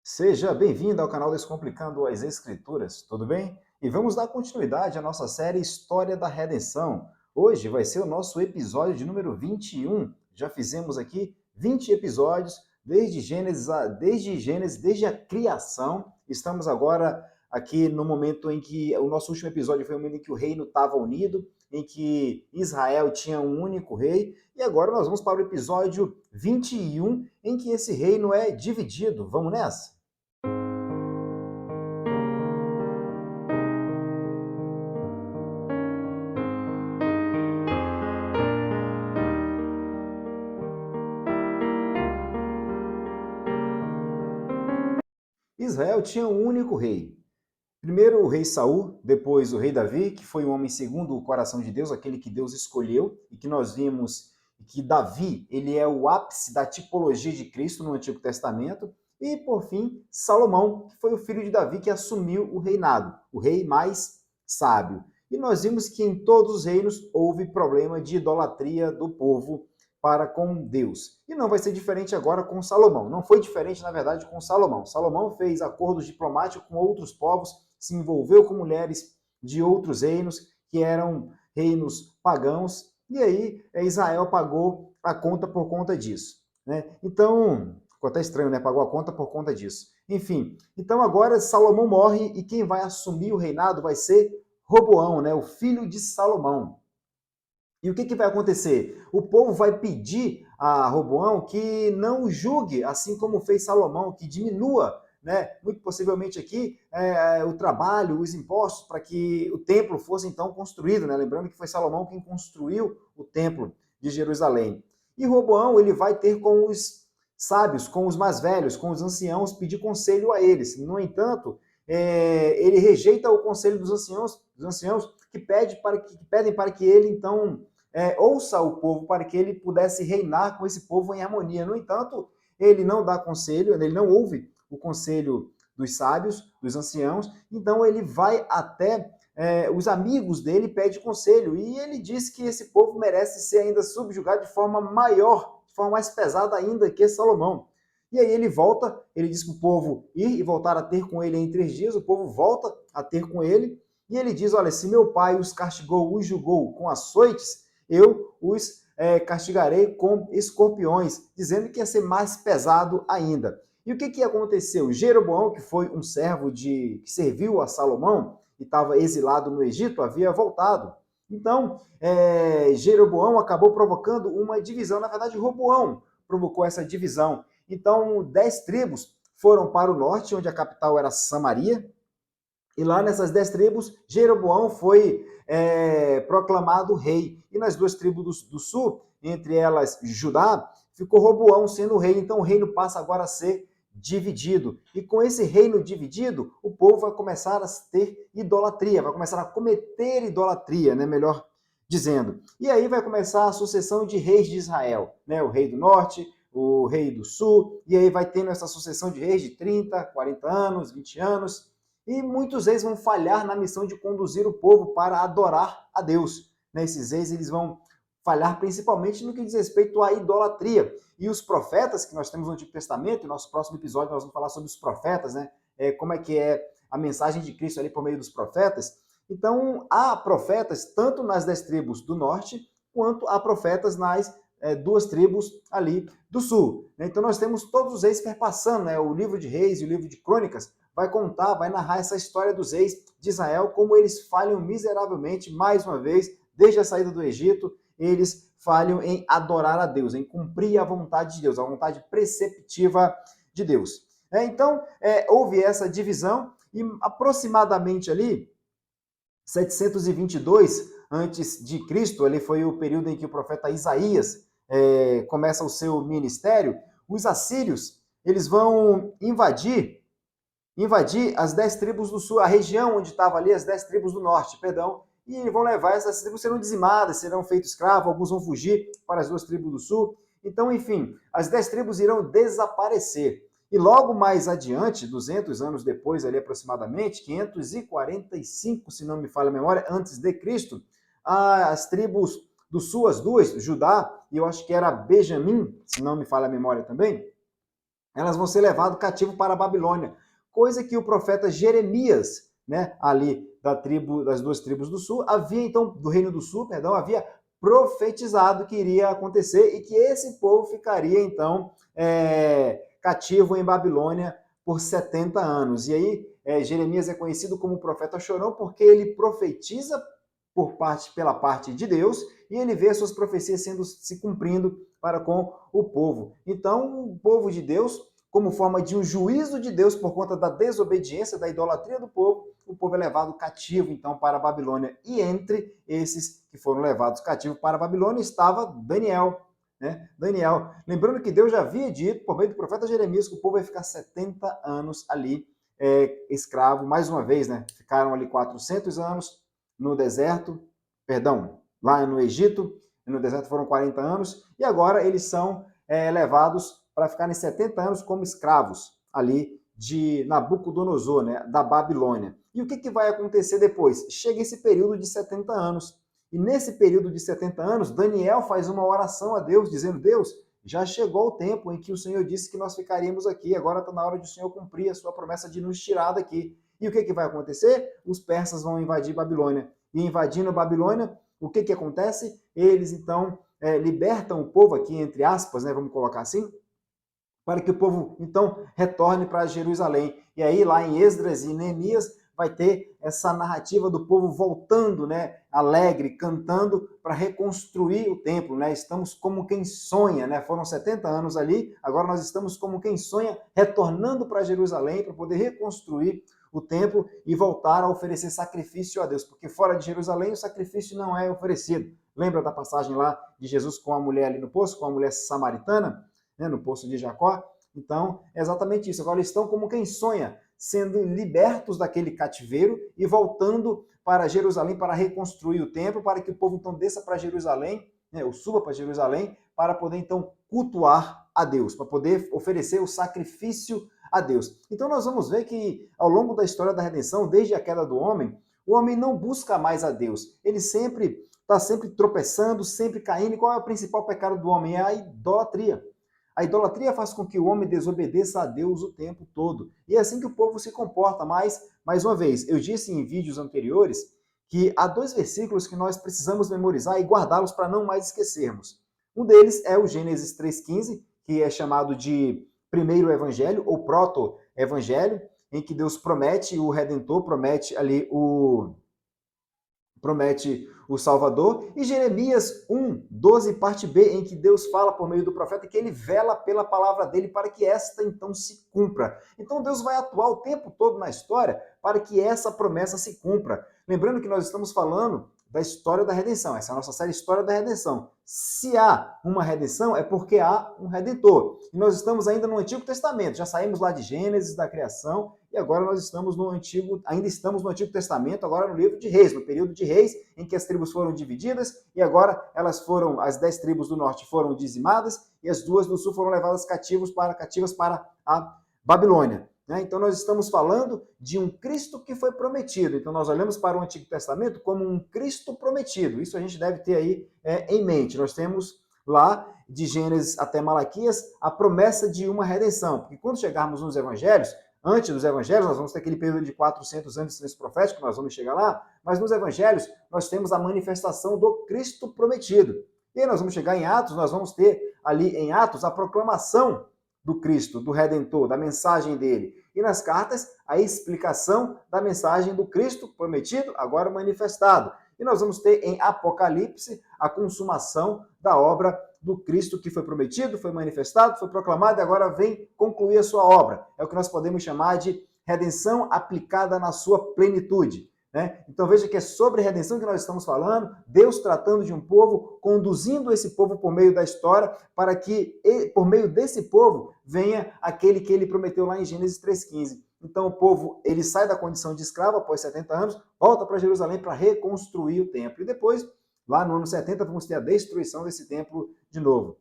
Seja bem-vindo ao canal Descomplicando as Escrituras, tudo bem? E vamos dar continuidade à nossa série História da Redenção. Hoje vai ser o nosso episódio de número 21. Já fizemos aqui 20 episódios desde a criação. Estamos agora aqui no momento em que o nosso último episódio foi o momento em que o reino estava unido, em que Israel tinha um único rei, e agora nós vamos para o episódio 21, em que esse reino é dividido. Vamos nessa? Israel tinha um único rei. Primeiro o rei Saul, depois o rei Davi, que foi um homem segundo o coração de Deus, aquele que Deus escolheu, e que nós vimos que Davi, ele é o ápice da tipologia de Cristo no Antigo Testamento. E, por fim, Salomão, que foi o filho de Davi que assumiu o reinado, o rei mais sábio. E nós vimos que em todos os reinos houve problema de idolatria do povo para com Deus. E não vai ser diferente agora com Salomão. Não foi diferente, na verdade, com Salomão. Salomão fez acordos diplomáticos com outros povos, se envolveu com mulheres de outros reinos, que eram reinos pagãos, e aí Israel pagou a conta por conta disso. Né? Então, ficou até estranho, né? Pagou a conta por conta disso. Enfim, então agora Salomão morre e quem vai assumir o reinado vai ser Roboão, né? O filho de Salomão. E o que vai acontecer? O povo vai pedir a Roboão que não julgue, assim como fez Salomão, que diminua, né, muito possivelmente aqui, o trabalho, os impostos, para que o templo fosse então construído. Né? Lembrando que foi Salomão quem construiu o templo de Jerusalém. E Roboão ele vai ter com os sábios, com os mais velhos, com os anciãos, pedir conselho a eles. No entanto, ele rejeita o conselho dos anciãos que pedem para que ele então ouça o povo para que ele pudesse reinar com esse povo em harmonia. No entanto, ele não dá conselho, ele não ouve o conselho dos sábios, dos anciãos, então ele vai até os amigos dele, pede conselho, e ele diz que esse povo merece ser ainda subjugado de forma maior, de forma mais pesada ainda que Salomão. E aí ele volta, ele diz para o povo ir e voltar a ter com ele em 3 dias, o povo volta a ter com ele, e ele diz, olha, se meu pai os castigou, os julgou com açoites, eu os castigarei com escorpiões, dizendo que ia ser mais pesado ainda. E o que aconteceu? Jeroboão, que foi um servo que serviu a Salomão e estava exilado no Egito, havia voltado. Então, Jeroboão acabou provocando uma divisão. Na verdade, Roboão provocou essa divisão. Então, 10 tribos foram para o norte, onde a capital era Samaria, e lá nessas 10 tribos, Jeroboão foi proclamado rei. E nas 2 tribos do sul, entre elas Judá, ficou Roboão sendo rei. Então o reino passa agora a ser dividido. E com esse reino dividido, o povo vai começar a ter idolatria, vai começar a cometer idolatria, né? Melhor dizendo. E aí vai começar a sucessão de reis de Israel, né? O rei do norte, o rei do sul, e aí vai tendo essa sucessão de reis de 30, 40 anos, 20 anos, e muitos reis vão falhar na missão de conduzir o povo para adorar a Deus. Esses reis eles vão falhar principalmente no que diz respeito à idolatria. E os profetas que nós temos no Antigo Testamento, no nosso próximo episódio nós vamos falar sobre os profetas, né? Como é que é a mensagem de Cristo ali por meio dos profetas. Então, há profetas tanto nas 10 tribos do norte, quanto há profetas nas 2 tribos ali do sul. Então, nós temos todos os reis perpassando, né? O livro de Reis e o livro de Crônicas vai contar, vai narrar essa história dos reis de Israel, como eles falham miseravelmente, mais uma vez, desde a saída do Egito, eles falham em adorar a Deus, em cumprir a vontade de Deus, a vontade preceptiva de Deus. Então, houve essa divisão e aproximadamente ali, 722 antes de Cristo, ali foi o período em que o profeta Isaías começa o seu ministério, os assírios, eles vão invadir as 10 tribos do sul, a região onde estavam ali as 10 tribos do norte, perdão, e vão levar, essas tribos serão dizimadas, serão feitos escravos, alguns vão fugir para as 2 tribos do sul. Então, enfim, as 10 tribos irão desaparecer. E logo mais adiante, 200 anos depois, ali aproximadamente, 545, se não me falha a memória, antes de Cristo, as tribos do sul, as duas, Judá, e eu acho que era Benjamim, se não me falha a memória também, elas vão ser levadas cativo para a Babilônia, coisa que o profeta Jeremias, né, ali das duas tribos do sul, do reino do sul, perdão, havia profetizado que iria acontecer e que esse povo ficaria então cativo em Babilônia por 70 anos. E aí Jeremias é conhecido como o profeta chorão porque ele profetiza pela parte de Deus e ele vê suas profecias se cumprindo para com o povo. Então, o povo de Deus, como forma de um juízo de Deus por conta da desobediência, da idolatria do povo, o povo é levado cativo, então, para a Babilônia. E entre esses que foram levados cativos para a Babilônia estava Daniel. Né? Daniel, lembrando que Deus já havia dito, por meio do profeta Jeremias, que o povo ia ficar 70 anos ali escravo, mais uma vez, né? Ficaram ali 400 anos no deserto, lá no Egito, no deserto foram 40 anos, e agora eles são levados para ficarem 70 anos como escravos ali de Nabucodonosor, né, da Babilônia. E o que vai acontecer depois? Chega esse período de 70 anos. E nesse período de 70 anos, Daniel faz uma oração a Deus, dizendo: Deus, já chegou o tempo em que o Senhor disse que nós ficaríamos aqui, agora está na hora de o Senhor cumprir a sua promessa de nos tirar daqui. E o que vai acontecer? Os persas vão invadir Babilônia. E invadindo Babilônia, o que acontece? Eles, então, libertam o povo aqui, entre aspas, né, vamos colocar assim, para que o povo, então, retorne para Jerusalém. E aí, lá em Esdras e Neemias, vai ter essa narrativa do povo voltando, né, alegre, cantando para reconstruir o templo, né? Estamos como quem sonha, né? Foram 70 anos ali, agora nós estamos como quem sonha, retornando para Jerusalém para poder reconstruir o templo e voltar a oferecer sacrifício a Deus, porque fora de Jerusalém o sacrifício não é oferecido. Lembra da passagem lá de Jesus com a mulher ali no poço, com a mulher samaritana, né, no poço de Jacó? Então, é exatamente isso. Agora eles estão como quem sonha, sendo libertos daquele cativeiro e voltando para Jerusalém para reconstruir o templo, para que o povo então desça para Jerusalém, né, ou suba para Jerusalém, para poder então cultuar a Deus, para poder oferecer o sacrifício a Deus. Então nós vamos ver que ao longo da história da redenção, desde a queda do homem, o homem não busca mais a Deus. Ele está sempre tropeçando, sempre caindo. E qual é o principal pecado do homem? É a idolatria. A idolatria faz com que o homem desobedeça a Deus o tempo todo. E é assim que o povo se comporta. Mas, mais uma vez, eu disse em vídeos anteriores que há 2 versículos que nós precisamos memorizar e guardá-los para não mais esquecermos. Um deles é o Gênesis 3,15, que é chamado de primeiro evangelho, ou proto-evangelho, em que Deus promete o Redentor, promete o Salvador, e Jeremias 1:12, parte B, em que Deus fala por meio do profeta que ele vela pela palavra dele para que esta então se cumpra. Então Deus vai atuar o tempo todo na história para que essa promessa se cumpra. Lembrando que nós estamos falando da história da redenção, essa é a nossa série História da Redenção. Se há uma redenção, é porque há um Redentor. E nós estamos ainda no Antigo Testamento, já saímos lá de Gênesis, da criação, e agora nós estamos ainda estamos no Antigo Testamento, agora no livro de Reis, no período de Reis, em que as tribos foram divididas, e agora as 10 tribos do norte foram dizimadas, e as 2 do sul foram levadas cativas para a Babilônia. Então nós estamos falando de um Cristo que foi prometido. Então nós olhamos para o Antigo Testamento como um Cristo prometido. Isso a gente deve ter aí em mente. Nós temos lá, de Gênesis até Malaquias, a promessa de uma redenção. Porque quando chegarmos nos evangelhos, antes dos evangelhos, nós vamos ter aquele período de 400 anos de silêncio profético, nós vamos chegar lá, mas nos evangelhos nós temos a manifestação do Cristo prometido. E aí nós vamos chegar em Atos, nós vamos ter ali em Atos a proclamação do Cristo, do Redentor, da mensagem dele. E nas cartas, a explicação da mensagem do Cristo prometido, agora manifestado. E nós vamos ter em Apocalipse a consumação da obra do Cristo que foi prometido, foi manifestado, foi proclamado e agora vem concluir a sua obra. É o que nós podemos chamar de redenção aplicada na sua plenitude. Né? Então veja que é sobre redenção que nós estamos falando, Deus tratando de um povo, conduzindo esse povo por meio da história, para que por meio desse povo venha aquele que ele prometeu lá em Gênesis 3,15. Então o povo ele sai da condição de escravo após 70 anos, volta para Jerusalém para reconstruir o templo. E depois, lá no ano 70, vamos ter a destruição desse templo de novo.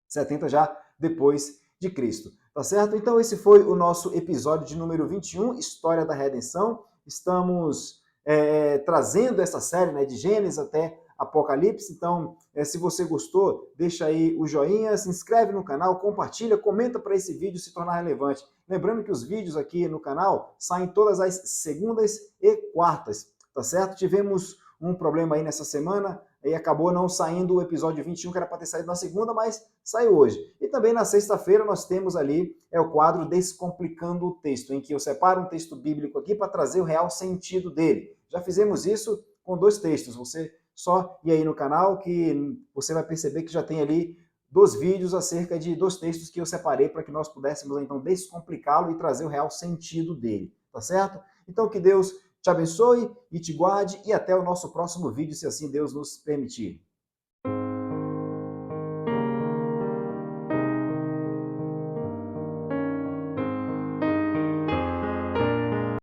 70 já depois de Cristo. Tá certo? Então esse foi o nosso episódio de número 21, História da Redenção. Estamos trazendo essa série, né, de Gênesis até Apocalipse. Então, se você gostou, deixa aí o joinha, se inscreve no canal, compartilha, comenta para esse vídeo se tornar relevante. Lembrando que os vídeos aqui no canal saem todas as segundas e quartas, tá certo? Tivemos um problema aí nessa semana, e acabou não saindo o episódio 21, que era para ter saído na segunda, mas saiu hoje. E também na sexta-feira nós temos ali o quadro Descomplicando o Texto, em que eu separo um texto bíblico aqui para trazer o real sentido dele. Já fizemos isso com 2 textos. Você só ir aí no canal que você vai perceber que já tem ali 2 vídeos acerca de 2 textos que eu separei para que nós pudéssemos então descomplicá-lo e trazer o real sentido dele, tá certo? Então que Deus te abençoe e te guarde, e até o nosso próximo vídeo, se assim Deus nos permitir.